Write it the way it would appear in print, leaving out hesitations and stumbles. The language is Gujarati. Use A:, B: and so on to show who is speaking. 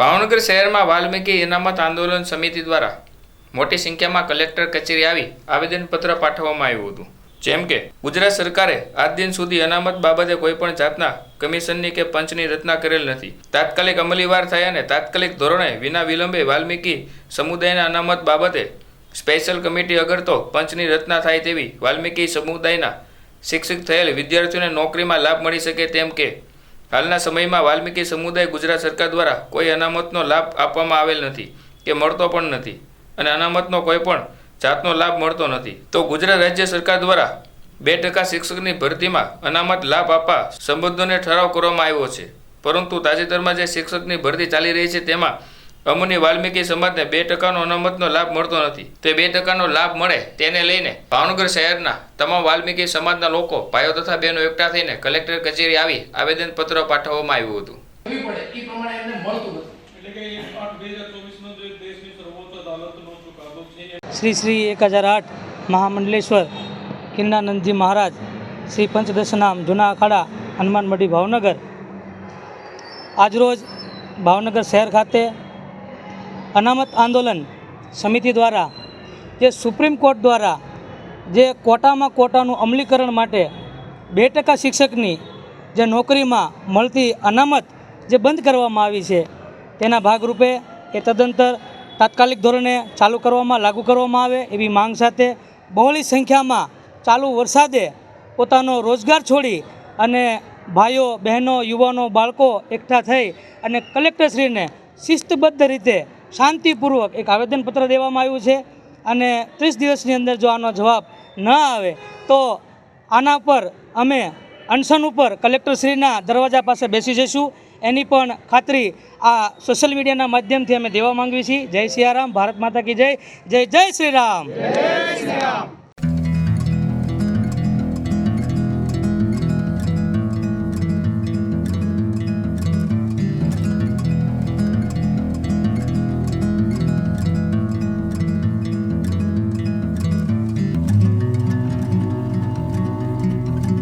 A: ભાવનગર શહેરમાં વાલ્મીકી અનામત આંદોલન સમિતિ દ્વારા મોટી સંખ્યામાં કલેક્ટર કચેરી આવી આવેદનપત્ર પાઠવવામાં આવ્યું હતું। જેમ કે ગુજરાત સરકારે આજ દિન સુધી અનામત બાબતે કોઈપણ જાતના કમિશનની કે પંચની રચના કરેલ નથી। તાત્કાલિક અમલીવાર થયા અને તાત્કાલિક ધોરણે વિના વિલંબે વાલ્મીકી સમુદાયના અનામત બાબતે સ્પેશિયલ કમિટી અગર તો પંચની રચના થાય તેવી વાલ્મીકી સમુદાયના શિક્ષિત થયેલ વિદ્યાર્થીઓને નોકરીમાં લાભ મળી શકે તેમ કે હાલના સમયમાં વાલ્મીકી સમુદાય ગુજરાત સરકાર દ્વારા કોઈ અનામતનો લાભ આપવામાં આવેલ નથી કે મળતો પણ નથી અને અનામતનો કોઈ પણ જાતનો લાભ મળતો નથી। તો ગુજરાત રાજ્ય સરકાર દ્વારા 2% શિક્ષકની ભરતીમાં અનામત લાભ આપવા સંબંધોને ઠરાવ કરવામાં આવ્યો છે, પરંતુ તાજેતરમાં જે શિક્ષકની ભરતી ચાલી રહી છે તેમાં અમુની વાલ્મીકી સમાજને 2%નો અનામતનો લાભ મળતો નથી। તે 2%નો લાભ મળે તેને લઈને ભાવનગર શહેરના તમામ વાલ્મીકી સમાજના લોકો ભાઈઓ તથા બહેનો એકઠા થઈને કલેક્ટર કચેરી આવી આવેદનપત્ર પાઠવવામાં આવ્યું હતું।
B: श्री श्री 1008 महामंडलेश्वर किन्नानंद जी महाराज श्री पंचदशनाम जूना अखाड़ा हनुमान मढ़ी भावनगर आज रोज भावनगर शहर खाते अनामत आंदोलन समिति द्वारा जे सुप्रीम कोर्ट द्वारा जे कोटा में कोटानु अमलीकरण माटे 2% शिक्षकनी जे नौकरी में मळती अनामत जे बंद करवामां आवी छे तेना भागरूपे ए तदंतर तात्कालिक धोरणे चालू करवामां लागू करवामां आवे एवी मांग साथे बहोળી संख्यामां चालू वरसादे पोतानो रोजगार छोड़ी अने भाईओ बहनों युवाओं बाळको एकठा थई अने कलेक्टरश्रीने शिस्तबद्ध रीते शांतिपूर्वक एक आवेदनपत्र देवामां आव्युं छे अने 30 दिवसनी अंदर जो आनो जवाब न आवे तो आना पर अमे अनशन पर कलेक्टरश्रीना दरवाजा पासे बेसी जईशुं एनी पण खातरी आ सोशल मीडियाना माध्यमथी अमे देवा मांगवी छीए। जय सियाराम, भारत माता की जय, जय जय श्री राम।